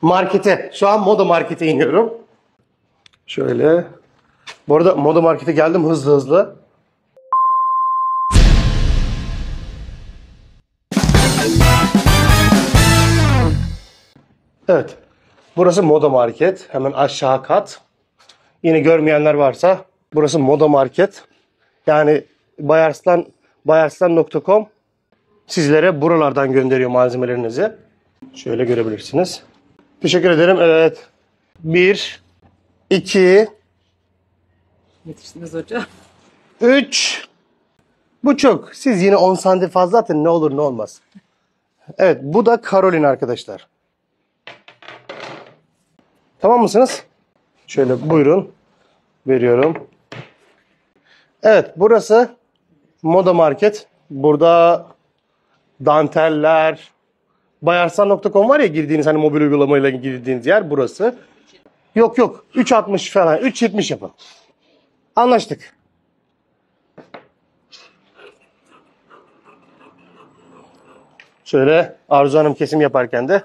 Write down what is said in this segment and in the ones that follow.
Markete. Şu an Moda Market'e iniyorum. Şöyle. Bu arada Moda Market'e geldim hızlı hızlı. Evet. Burası Moda Market. Hemen aşağı kat. Yine görmeyenler varsa burası Moda Market. Yani bayarslan.com sizlere buralardan gönderiyor malzemelerinizi. Şöyle görebilirsiniz. Teşekkür ederim. Evet. 1, 2, Yetiştiniz hocam. 3. Bu çok. Siz yine 10 santim fazla atın ne olur ne olmaz. Evet. Bu da Caroline arkadaşlar. Tamam mısınız? Şöyle buyurun. Veriyorum. Evet. Burası Moda Market. Burada danteller, bayarslan.com var ya girdiğiniz hani mobil uygulamayla girdiğiniz yer burası. Yok yok 3.60 falan 3.70 yapın. Anlaştık. Şöyle Arzu Hanım kesim yaparken de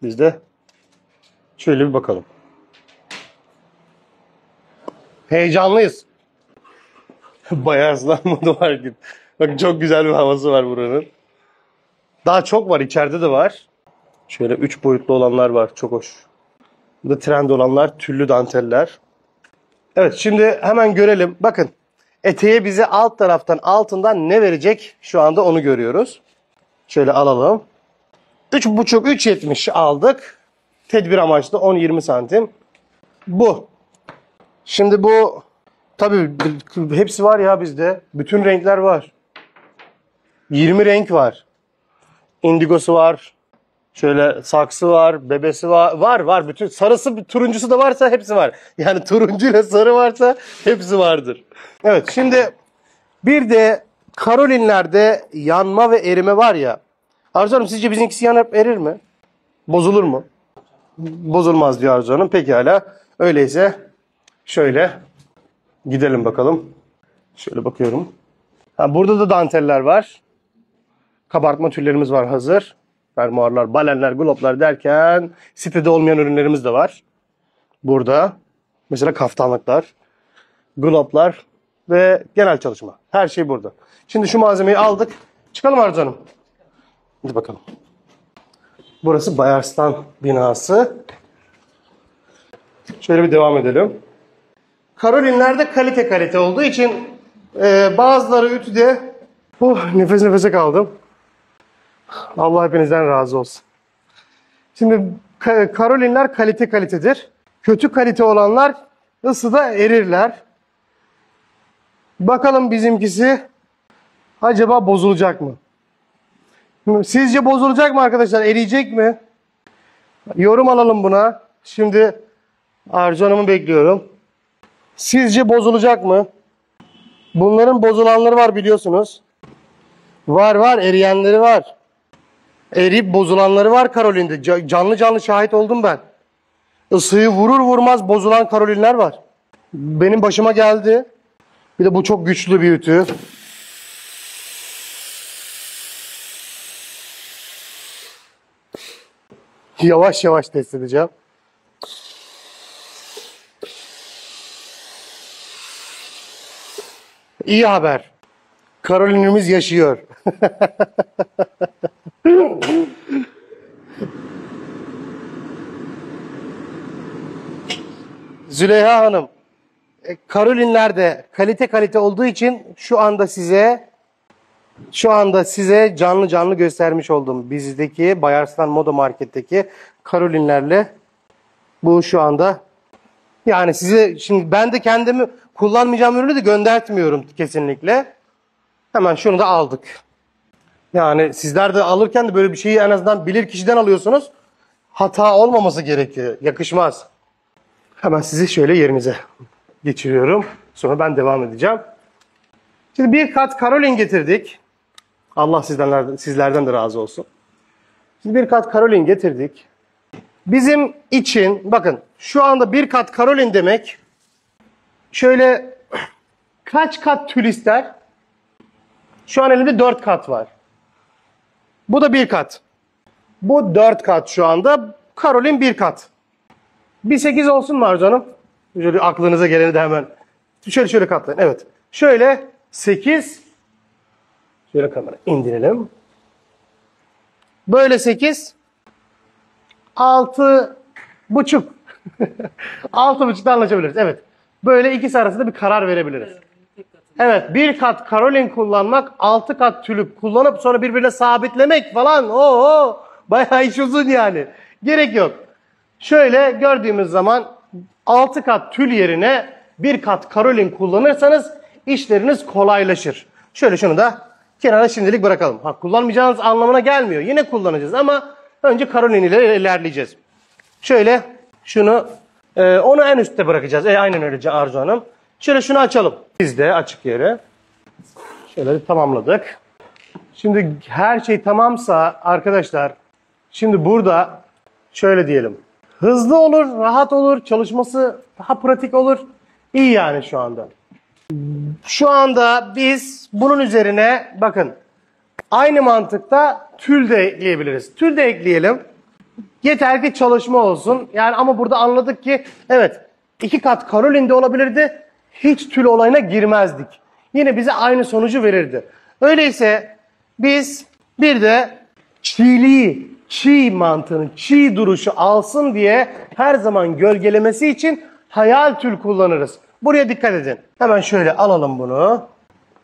biz de şöyle bir bakalım. Heyecanlıyız. Bayarslan Moda Market. Bak çok güzel bir havası var buranın. Daha çok var içeride de var. Şöyle 3 boyutlu olanlar var çok hoş. Bu da trend olanlar tüllü danteller. Evet şimdi hemen görelim. Bakın eteğe bize alt taraftan altından ne verecek? Şu anda onu görüyoruz. Şöyle alalım. 3,5-3,70 aldık. Tedbir amaçlı 10-20 santim. Bu. Şimdi bu tabii hepsi var ya bizde. Bütün renkler var. 20 renk var. Indigosu var. Şöyle saksı var, bebesi var. Var. Bütün sarısı, turuncusu da varsa hepsi var. Yani turuncuyla sarı varsa hepsi vardır. Evet şimdi bir de Carolinelerde yanma ve erime var ya. Arzu Hanım sizce bizimkisi yanıp erir mi? Bozulur mu? Bozulmaz diyor Arzu Hanım. Pekala. Öyleyse şöyle gidelim bakalım. Şöyle bakıyorum. Burada da danteller var. Kabartma tüllerimiz var hazır. Fermuarlar, balenler, gloplar derken sitede olmayan ürünlerimiz de var. Burada mesela kaftanlıklar, gloplar ve genel çalışma. Her şey burada. Şimdi şu malzemeyi aldık. Çıkalım Arzu Hanım. Hadi bakalım. Burası Bayarslan binası. Şöyle bir devam edelim. Carolinelerde kalite olduğu için bazıları ütüde nefes nefese kaldım. Allah hepinizden razı olsun. Şimdi Carolinler kalitedir. Kötü kalite olanlar ısıda erirler. Bakalım bizimkisi acaba bozulacak mı? Sizce bozulacak mı arkadaşlar? Eriyecek mi? Yorum alalım buna. Şimdi Arzu Hanım'ı bekliyorum. Sizce bozulacak mı? Bunların bozulanları var biliyorsunuz. Var eriyenleri var. Eriyip bozulanları var Caroline'de. Canlı şahit oldum ben. Isıyı vurur vurmaz bozulan Carolinler var. Benim başıma geldi. Bir de bu çok güçlü bir ütü. Yavaş yavaş test edeceğim. İyi haber. Carolinemiz yaşıyor. Züleyha Hanım, Carolinelerde kalite olduğu için şu anda size canlı göstermiş oldum. Bizdeki Bayarslan Moda Market'teki Carolinlerle bu şu anda yani size şimdi ben de kendimi kullanmayacağım ürünü de göndertmiyorum kesinlikle. Hemen şunu da aldık. Yani sizler de alırken de böyle bir şeyi en azından bilir kişiden alıyorsunuz. Hata olmaması gerekiyor. Yakışmaz. Hemen sizi şöyle yerinize geçiriyorum. Sonra ben devam edeceğim. Şimdi bir kat Caroline getirdik. Allah sizlerden de razı olsun. Şimdi bir kat Caroline getirdik. Bizim için bakın şu anda bir kat Caroline demek şöyle kaç kat tül ister? Şu an elimde 4 kat var. Bu da bir kat. Bu 4 kat şu anda. Karolin bir kat. Bir 8 olsun mu Arzu Hanım? Şöyle aklınıza geleni de hemen. Şöyle katlayın. Evet. Şöyle 8. Şöyle kamera indirelim. Böyle 8. 6,5. 6,5'da anlaşabiliriz. Evet. Böyle ikisi arasında bir karar verebiliriz. Evet. Bir kat Karolin kullanmak, 6 kat tülüp kullanıp sonra birbirine sabitlemek falan. Oo, bayağı iş uzun yani. Gerek yok. Şöyle gördüğümüz zaman 6 kat tül yerine bir kat Karolin kullanırsanız işleriniz kolaylaşır. Şöyle şunu da kenara şimdilik bırakalım. Kullanmayacağınız anlamına gelmiyor. Yine kullanacağız ama önce Karolin ile ilerleyeceğiz. Şöyle şunu onu en üstte bırakacağız. Aynen öyle Arzu Hanım. Şöyle şunu açalım. Biz de açık yere. Şöyle tamamladık. Şimdi her şey tamamsa arkadaşlar, şimdi burada şöyle diyelim. Hızlı olur, rahat olur, çalışması daha pratik olur. İyi yani şu anda. Şu anda biz bunun üzerine bakın aynı mantıkta tül de ekleyebiliriz. Tül de ekleyelim. Yeter ki çalışma olsun. Yani ama burada anladık ki evet 2 kat Karolin de olabilirdi. Hiç tül olayına girmezdik. Yine bize aynı sonucu verirdi. Öyleyse biz bir de çiğ mantığının çiğ duruşu alsın diye her zaman gölgelemesi için hayal tül kullanırız. Buraya dikkat edin. Hemen şöyle alalım bunu.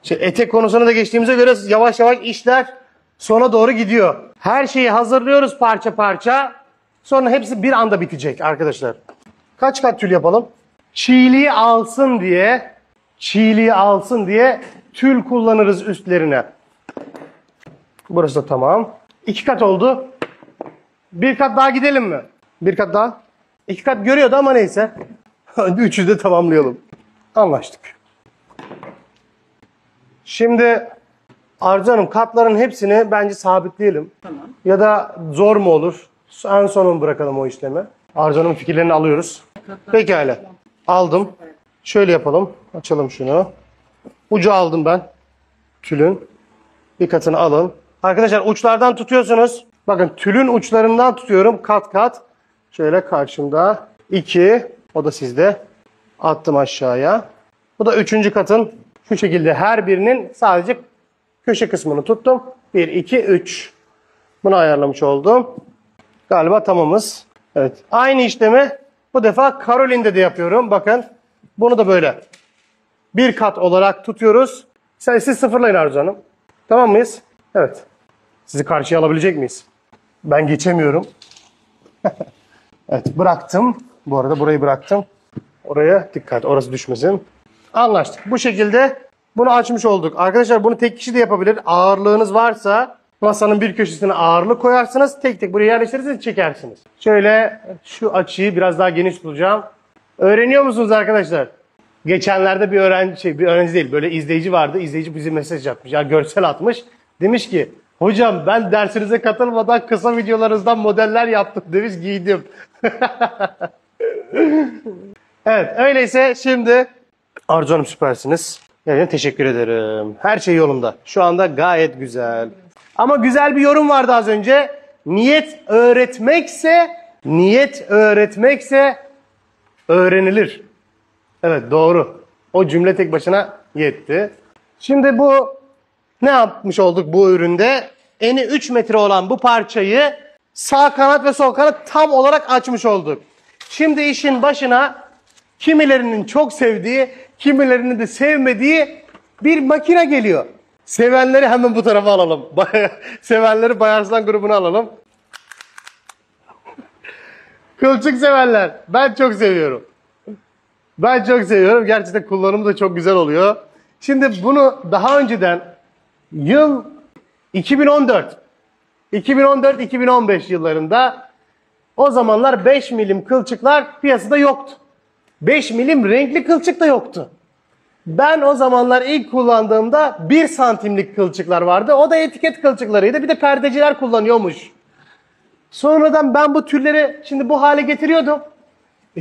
Etek konusuna da geçtiğimize göre yavaş yavaş işler sona doğru gidiyor. Her şeyi hazırlıyoruz parça parça. Sonra hepsi bir anda bitecek arkadaşlar. Kaç kat tül yapalım? Çiğliği alsın diye tül kullanırız üstlerine. Burası da tamam. 2 kat oldu. Bir kat daha gidelim mi? Bir kat daha. 2 kat görüyordu ama neyse. 3'ü de tamamlayalım. Anlaştık. Şimdi Arzu Hanım katların hepsini bence sabitleyelim. Tamam. Ya da zor mu olur? En son bırakalım o işlemi. Arzu Hanım'ın fikirlerini alıyoruz. Pekala. Aldım. Şöyle yapalım. Açalım şunu. Ucu aldım ben. Tülün. Bir katını alın. Arkadaşlar uçlardan tutuyorsunuz. Bakın tülün uçlarından tutuyorum. Kat kat. Şöyle karşımda. 2. O da sizde. Attım aşağıya. Bu da 3. katın. Şu şekilde her birinin sadece köşe kısmını tuttum. 1, 2, 3. Bunu ayarlamış oldum. Galiba tamamız. Evet. Aynı işlemi bu defa Karolin'de de yapıyorum. Bakın. Bunu da böyle bir kat olarak tutuyoruz. Siz sıfırlayın Arzu Hanım. Tamam mıyız? Evet. Sizi karşıya alabilecek miyiz? Ben geçemiyorum. Evet bıraktım. Bu arada burayı bıraktım. Oraya dikkat. Orası düşmesin. Anlaştık. Bu şekilde bunu açmış olduk. Arkadaşlar bunu tek kişi de yapabilir. Ağırlığınız varsa masanın bir köşesine ağırlık koyarsınız. Tek tek buraya yerleştirirsiniz, çekersiniz. Şöyle şu açıyı biraz daha geniş tutacağım. Öğreniyor musunuz arkadaşlar? Geçenlerde bir öğrenci değil, böyle izleyici vardı. İzleyici bize mesaj atmış. Ya görsel atmış. Demiş ki hocam ben dersinize katılmadan kısa videolarınızdan modeller yaptım demiş, giydim. Evet öyleyse şimdi Arzu Hanım süpersiniz. Yani teşekkür ederim. Her şey yolunda. Şu anda gayet güzel. Ama güzel bir yorum vardı az önce. Niyet öğretmekse öğrenilir. Evet doğru. O cümle tek başına yetti. Şimdi bu ne yapmış olduk bu üründe? Eni 3 metre olan bu parçayı sağ kanat ve sol kanat tam olarak açmış olduk. Şimdi işin başına kimilerinin çok sevdiği, kimilerinin de sevmediği bir makine geliyor. Sevenleri hemen bu tarafa alalım. Sevenleri Bayarslan grubuna alalım. Kılçık severler. Ben çok seviyorum. Gerçekten kullanımı da çok güzel oluyor. Şimdi bunu daha önceden yıl 2014-2015 yıllarında o zamanlar 5 milim kılçıklar piyasada yoktu. 5 milim renkli kılçık da yoktu. Ben o zamanlar ilk kullandığımda 1 santimlik kılçıklar vardı. O da etiket kılçıklarıydı. Bir de perdeciler kullanıyormuş. Sonradan ben bu türleri şimdi bu hale getiriyordum.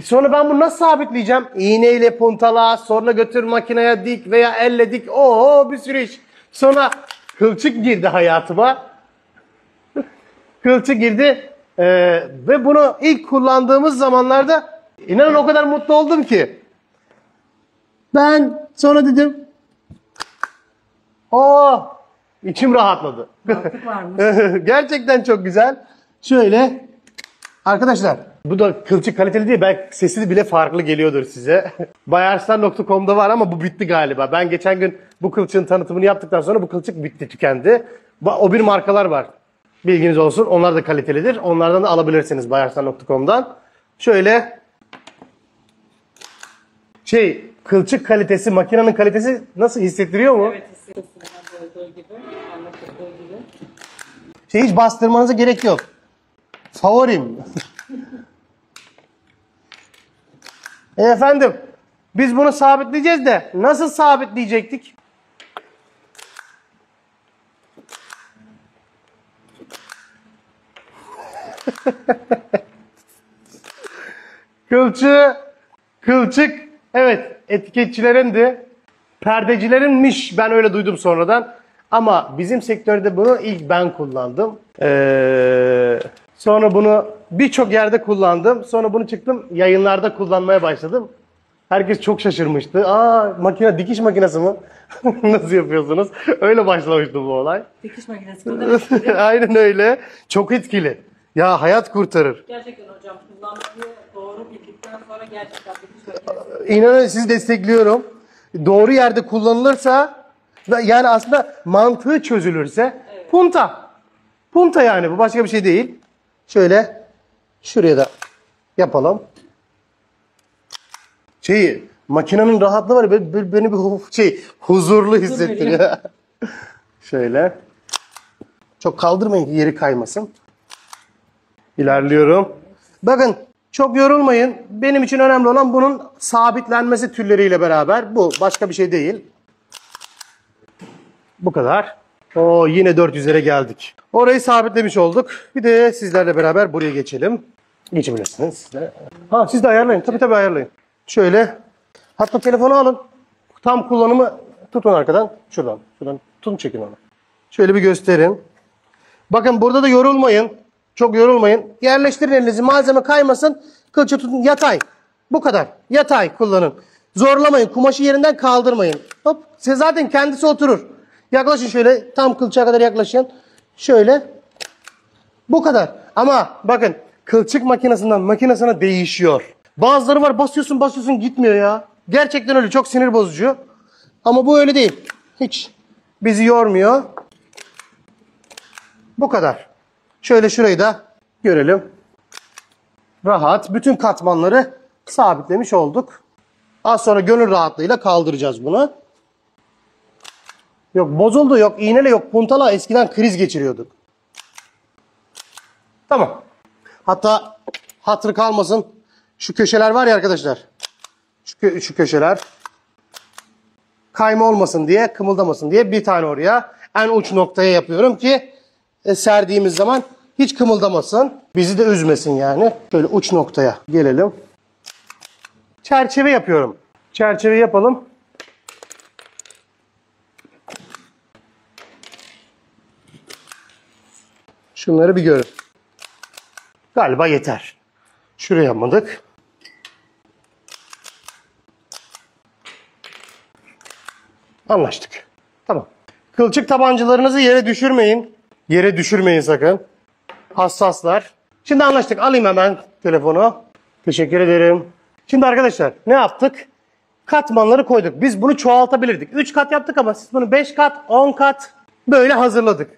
Sonra ben bunu nasıl sabitleyeceğim? İğneyle puntala, sonra götür makineye dik veya elle dik. Bir sürü iş. Sonra kılçık girdi hayatıma. Kılçık girdi. Ve bunu ilk kullandığımız zamanlarda inanın o kadar mutlu oldum ki. Ben sonra dedim içim rahatladı. Gerçekten çok güzel. Şöyle arkadaşlar bu da kılçık kaliteli değil. Belki sesi bile farklı geliyordur size. Bayarslan.com'da var ama bu bitti galiba. Ben geçen gün bu kılçığın tanıtımını yaptıktan sonra bu kılçık bitti, tükendi. O bir markalar var. Bilginiz olsun. Onlar da kalitelidir. Onlardan da alabilirsiniz bayarslan.com'dan. Şöyle kılçık kalitesi, makinenin kalitesi nasıl hissettiriyor mu? Evet, hissediyorsun. Olduğu gibi, anlatıldığı gibi. Hiç bastırmanıza gerek yok. Favorim. Efendim, biz bunu sabitleyeceğiz de nasıl sabitleyecektik? Kılçık, evet etiketçilerin de perdecilerinmiş, ben öyle duydum sonradan. Ama bizim sektörde bunu ilk ben kullandım. Sonra bunu birçok yerde kullandım. Sonra bunu çıktım yayınlarda kullanmaya başladım. Herkes çok şaşırmıştı. Dikiş makinesi mi? Nasıl yapıyorsunuz? Öyle başlamıştı bu olay. Dikiş makinesi kadar etkili. Aynen öyle. Çok etkili. Ya hayat kurtarır. Gerçekten hocam, kullanmayı doğru bildikten sonra gerçekten dikiş makinesi. İnanın sizi destekliyorum. Doğru yerde kullanılırsa, yani aslında mantığı çözülürse, evet. Punta yani, bu başka bir şey değil. Şöyle şuraya da yapalım. Makinenin rahatlığı var ya, beni bir huzurlu hissettiriyor. Şöyle. Çok kaldırmayın ki yeri kaymasın. İlerliyorum. Bakın çok yorulmayın. Benim için önemli olan bunun sabitlenmesi tülleriyle beraber. Bu başka bir şey değil. Bu kadar. Yine 400'lere geldik. Orayı sabitlemiş olduk. Bir de sizlerle beraber buraya geçelim. Geçebilirsiniz siz de. Siz de ayarlayın. Tabii ayarlayın. Şöyle. Hatta telefonu alın. Tam kullanımı tutun arkadan. Şuradan tutun, çekin onu. Şöyle bir gösterin. Bakın burada da yorulmayın. Çok yorulmayın. Yerleştirin elinizi. Malzeme kaymasın. Kılçığı tutun. Yatay. Bu kadar. Yatay kullanın. Zorlamayın. Kumaşı yerinden kaldırmayın. Hop. Size zaten kendisi oturur. Yaklaşın şöyle. Tam kılçığa kadar yaklaşın. Şöyle. Bu kadar. Ama bakın kılçık makinesinden makinesine değişiyor. Bazıları var basıyorsun gitmiyor ya. Gerçekten öyle. Çok sinir bozucu. Ama bu öyle değil. Hiç bizi yormuyor. Bu kadar. Şöyle şurayı da görelim. Rahat. Bütün katmanları sabitlemiş olduk. Az sonra gönül rahatlığıyla kaldıracağız bunu. Yok bozuldu, yok iğneli, yok puntala. Eskiden kriz geçiriyorduk. Tamam. Hatta hatırı kalmasın. Şu köşeler var ya arkadaşlar. Şu köşeler. Kayma olmasın diye, kımıldamasın diye bir tane oraya en uç noktaya yapıyorum ki serdiğimiz zaman hiç kımıldamasın. Bizi de üzmesin yani. Şöyle uç noktaya gelelim. Çerçeve yapıyorum. Çerçeve yapalım. Şunları bir görün. Galiba yeter. Şuraya yapmadık. Anlaştık. Tamam. Kılçık tabancalarınızı yere düşürmeyin. Yere düşürmeyin sakın. Hassaslar. Şimdi anlaştık. Alayım hemen telefonu. Teşekkür ederim. Şimdi arkadaşlar ne yaptık? Katmanları koyduk. Biz bunu çoğaltabilirdik. 3 kat yaptık ama siz bunu 5 kat, 10 kat böyle hazırladık.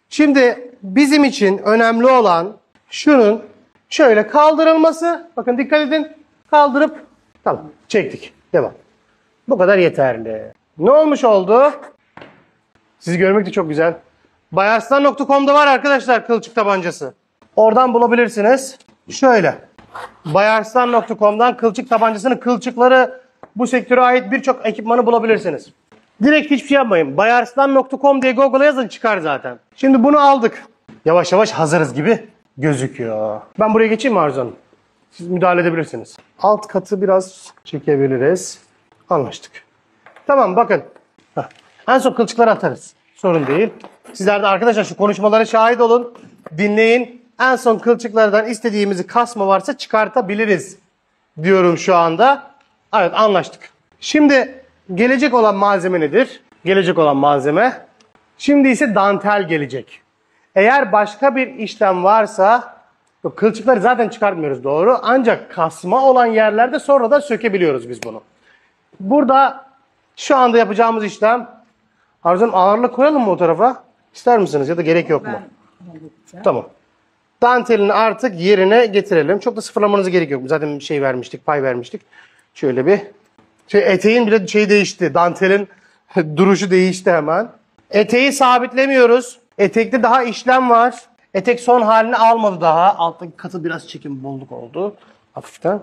Şimdi bizim için önemli olan şunun şöyle kaldırılması. Bakın dikkat edin. Kaldırıp tamam çektik. Devam. Bu kadar yeterli. Ne olmuş oldu? Sizi görmek de çok güzel. Bayarslan.com'da var arkadaşlar kılçık tabancası. Oradan bulabilirsiniz. Şöyle. Bayarslan.com'dan kılçık tabancasının kılçıkları bu sektöre ait birçok ekipmanı bulabilirsiniz. Direkt hiçbir şey yapmayın. Bayarslan.com diye Google'a yazın çıkar zaten. Şimdi bunu aldık. Yavaş yavaş hazırız gibi gözüküyor. Ben buraya geçeyim mi Arzu Hanım? Siz müdahale edebilirsiniz. Alt katı biraz çekebiliriz. Anlaştık. Tamam bakın. En son kılçıkları atarız. Sorun değil. Sizler de arkadaşlar şu konuşmalara şahit olun. Dinleyin. En son kılçıklardan istediğimizi kasma varsa çıkartabiliriz diyorum şu anda. Evet, anlaştık. Şimdi gelecek olan malzeme nedir? Gelecek olan malzeme. Şimdi ise dantel gelecek. Eğer başka bir işlem varsa, kılçıkları zaten çıkartmıyoruz, doğru. Ancak kasma olan yerlerde sonradan sökebiliyoruz biz bunu. Burada şu anda yapacağımız işlem, Arzu Hanım, ağırlık koyalım mı o tarafa? İster misiniz ya da gerek yok mu? Tamam. Dantelini artık yerine getirelim. Çok da sıfırlamanıza gerek yok. Zaten şey vermiştik, pay vermiştik. Şöyle bir eteğin bile şey değişti. Dantelin duruşu değişti hemen. Eteği sabitlemiyoruz. Etekte daha işlem var. Etek son halini almadı daha. Alttaki katı biraz çekim bolluk oldu. Hafiften.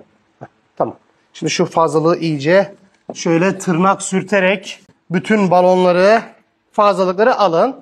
Tamam. Şimdi şu fazlalığı iyice şöyle tırnak sürterek bütün balonları, fazlalıkları alın.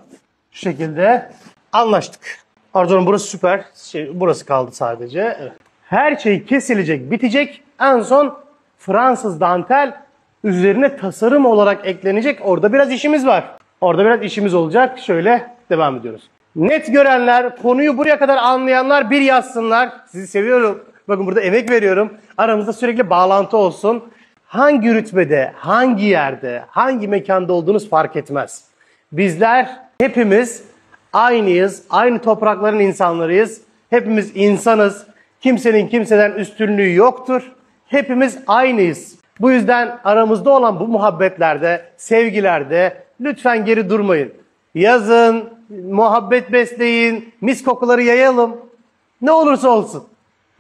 Şu şekilde anlaştık. Arzu Hanım, burası süper. Burası kaldı sadece. Evet. Her şey kesilecek, bitecek. En son Fransız dantel üzerine tasarım olarak eklenecek. Orada biraz işimiz var. Orada biraz işimiz olacak. Şöyle devam ediyoruz. Net görenler, konuyu buraya kadar anlayanlar bir yazsınlar. Sizi seviyorum. Bakın burada emek veriyorum. Aramızda sürekli bağlantı olsun. Hangi rütbede, hangi yerde, hangi mekanda olduğunuz fark etmez. Bizler hepimiz aynıyız. Aynı toprakların insanlarıyız. Hepimiz insanız. Kimsenin kimseden üstünlüğü yoktur. Hepimiz aynıyız. Bu yüzden aramızda olan bu muhabbetlerde, sevgilerde lütfen geri durmayın. Yazın, muhabbet besleyin, mis kokuları yayalım. Ne olursa olsun.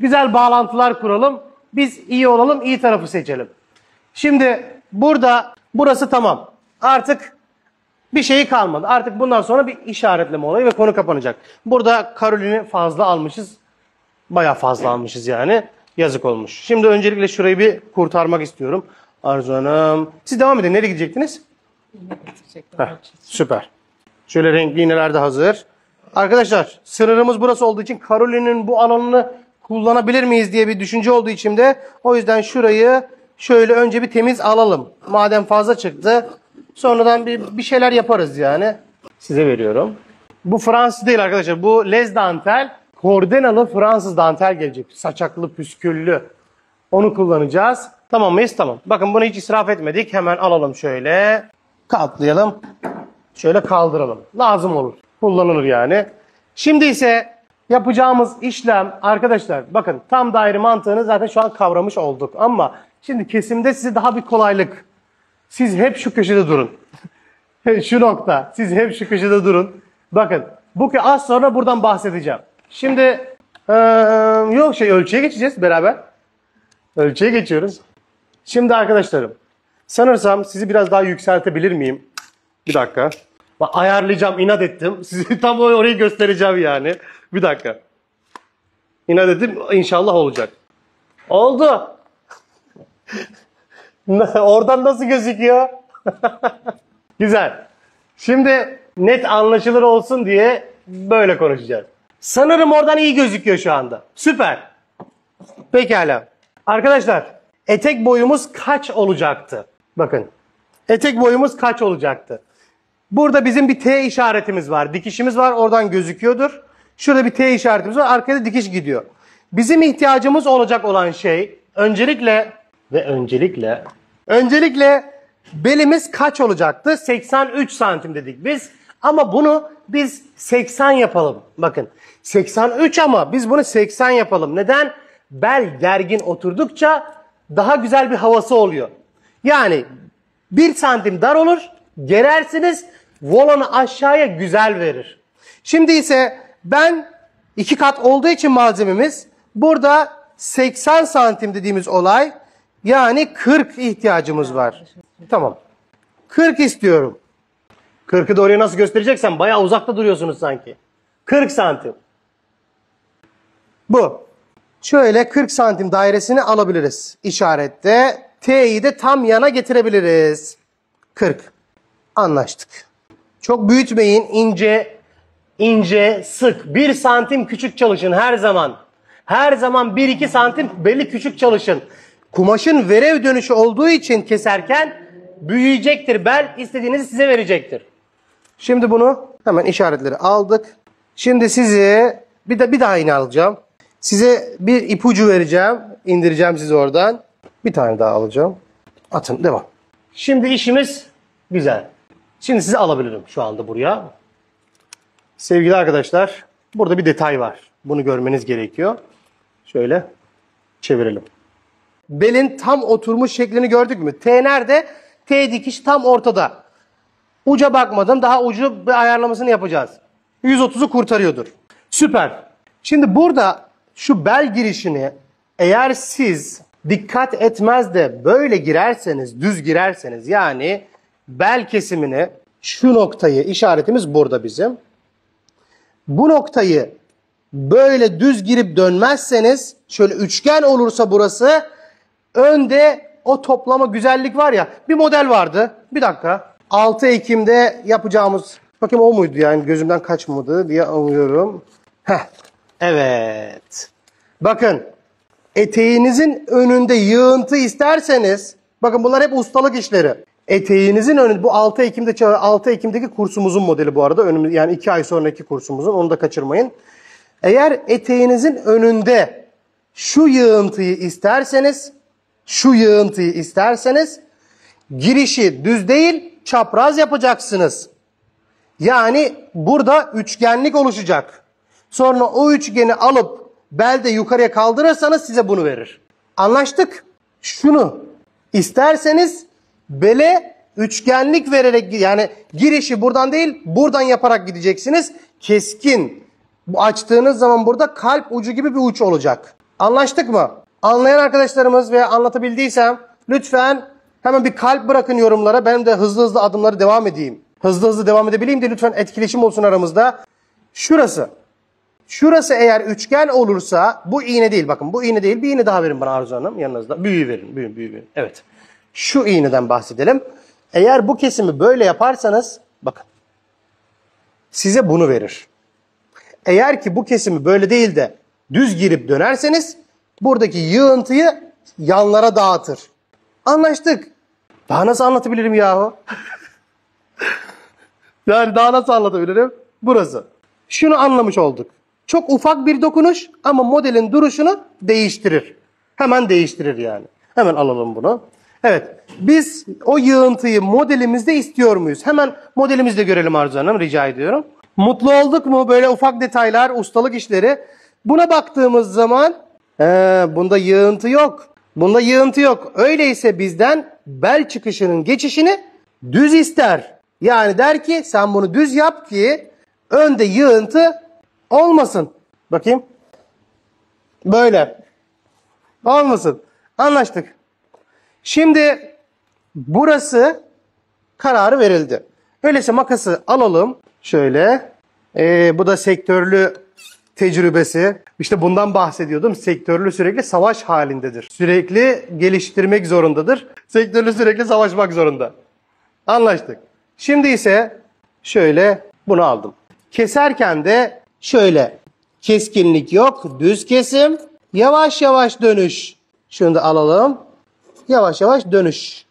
Güzel bağlantılar kuralım. Biz iyi olalım, iyi tarafı seçelim. Şimdi burası tamam. Artık bir şeyi kalmadı. Artık bundan sonra bir işaretleme olayı ve konu kapanacak. Burada Karolin'i fazla almışız. Bayağı fazla almışız yani. Yazık olmuş. Şimdi öncelikle şurayı bir kurtarmak istiyorum. Arzu Hanım. Siz devam edin. Nereye gidecektiniz? Süper. Şöyle renkli iğneler de hazır. Arkadaşlar, sınırımız burası olduğu için Karolin'in bu alanını kullanabilir miyiz diye bir düşünce olduğu içimde. O yüzden şurayı şöyle önce bir temiz alalım. Madem fazla çıktı. Sonradan bir şeyler yaparız yani. Size veriyorum. Bu Fransız değil arkadaşlar. Bu lez dantel. Kordenalı Fransız dantel gelecek. Saçaklı, püsküllü. Onu kullanacağız. Tamam mıyız? Tamam. Bakın bunu hiç israf etmedik. Hemen alalım şöyle. Katlayalım. Şöyle kaldıralım. Lazım olur. Kullanılır yani. Şimdi ise yapacağımız işlem arkadaşlar, bakın tam daire mantığını zaten şu an kavramış olduk. Ama şimdi kesimde size daha bir kolaylık. Siz hep şu köşede durun. Şu nokta. Siz hep şu köşede durun. Bakın az sonra buradan bahsedeceğim. Şimdi ölçüye geçeceğiz beraber. Ölçüye geçiyoruz. Şimdi arkadaşlarım, sanırsam sizi biraz daha yükseltebilir miyim? Bir dakika. Bak, ayarlayacağım, inat ettim. Sizi tam orayı göstereceğim yani. Bir dakika. İnat ettim, inşallah olacak. Oldu. Oradan nasıl gözüküyor? Güzel. Şimdi net anlaşılır olsun diye böyle konuşacağız. Sanırım oradan iyi gözüküyor şu anda. Süper. Pekala. Arkadaşlar, etek boyumuz kaç olacaktı? Bakın. Etek boyumuz kaç olacaktı? Burada bizim bir T işaretimiz var. Dikişimiz var. Oradan gözüküyordur. Şurada bir T işaretimiz var. Arkada dikiş gidiyor. Bizim ihtiyacımız olacak olan şey öncelikle belimiz kaç olacaktı? 83 santim dedik biz. Ama bunu biz 80 yapalım. Bakın 83 ama biz bunu 80 yapalım. Neden? Bel gergin oturdukça daha güzel bir havası oluyor. Yani 1 santim dar olur. Gerersiniz. Volanı aşağıya güzel verir. Şimdi ise ben 2 kat olduğu için malzememiz burada 80 santim dediğimiz olay, yani 40 ihtiyacımız var. Tamam. 40 istiyorum. 40'ı da oraya nasıl göstereceksen bayağı uzakta duruyorsunuz sanki. 40 santim. Bu. Şöyle 40 santim dairesini alabiliriz. İşarette. T'yi de tam yana getirebiliriz. 40. Anlaştık. Çok büyütmeyin. İnce, sık. 1 santim küçük çalışın her zaman. Her zaman 1-2 santim belli küçük çalışın. Kumaşın verev dönüşü olduğu için keserken büyüyecektir. Bel istediğinizi size verecektir. Şimdi bunu hemen işaretleri aldık. Şimdi sizi Bir daha iğne alacağım. Size bir ipucu vereceğim. İndireceğim sizi oradan. Bir tane daha alacağım. Atın, devam. Şimdi işimiz güzel. Şimdi sizi alabilirim şu anda buraya. Sevgili arkadaşlar, burada bir detay var. Bunu görmeniz gerekiyor. Şöyle çevirelim. Belin tam oturmuş şeklini gördük mü? T nerede? T dikiş tam ortada. Uca bakmadım. Daha ucu bir ayarlamasını yapacağız. 130'u kurtarıyordur. Süper. Şimdi burada şu bel girişini eğer siz dikkat etmez de böyle girerseniz, düz girerseniz, yani bel kesimini, şu noktayı, işaretimiz burada bizim. Bu noktayı böyle düz girip dönmezseniz, şöyle üçgen olursa burası, önde o toplama güzellik var ya, bir model vardı. Bir dakika. 6 Ekim'de yapacağımız, bakayım o muydu yani, gözümden kaçmadı diye anlıyorum. Evet. Bakın, eteğinizin önünde yığıntı isterseniz, bakın bunlar hep ustalık işleri. Eteğinizin önünde, bu 6 Ekim'deki kursumuzun modeli bu arada. Önümüz, yani 2 ay sonraki kursumuzun, onu da kaçırmayın. Eğer eteğinizin önünde şu yığıntıyı isterseniz, girişi düz değil, çapraz yapacaksınız. Yani burada üçgenlik oluşacak. Sonra o üçgeni alıp belde yukarıya kaldırırsanız size bunu verir. Anlaştık. Şunu isterseniz bele üçgenlik vererek, yani girişi buradan değil buradan yaparak gideceksiniz. Keskin. Bu açtığınız zaman burada kalp ucu gibi bir uç olacak. Anlaştık mı? Anlayan arkadaşlarımız veya anlatabildiysem lütfen hemen bir kalp bırakın yorumlara. Ben de hızlı adımları devam edeyim. Hızlı devam edebileyim de lütfen etkileşim olsun aramızda. Şurası eğer üçgen olursa, bu iğne değil, bakın bu iğne değil, bir iğne daha verin bana Arzu Hanım yanınızda. Büyüğü verin. Evet. Şu iğneden bahsedelim. Eğer bu kesimi böyle yaparsanız, bakın, size bunu verir. Eğer ki bu kesimi böyle değil de düz girip dönerseniz, buradaki yığıntıyı yanlara dağıtır. Anlaştık. Daha nasıl anlatabilirim yahu? Yani daha nasıl anlatabilirim? Burası. Şunu anlamış olduk. Çok ufak bir dokunuş ama modelin duruşunu değiştirir. Hemen değiştirir yani. Hemen alalım bunu. Evet. Biz o yığıntıyı modelimizde istiyor muyuz? Hemen modelimizde görelim Arzu Hanım, rica ediyorum. Mutlu olduk mu? Böyle ufak detaylar, ustalık işleri. Buna baktığımız zaman bunda yığıntı yok. Öyleyse bizden bel çıkışının geçişini düz ister. Yani der ki sen bunu düz yap ki önde yığıntı olmasın. Bakayım. Böyle. Olmasın. Anlaştık. Şimdi burası kararı verildi. Öyleyse makası alalım. Şöyle. Bu da sektörlü tecrübesi. İşte bundan bahsediyordum. Sektörlü sürekli savaş halindedir. Sürekli geliştirmek zorundadır. Sektörlü sürekli savaşmak zorunda. Anlaştık. Şimdi ise şöyle bunu aldım. Keserken de şöyle keskinlik yok. Düz kesim. Yavaş yavaş dönüş. Şunu da alalım. Yavaş yavaş dönüş.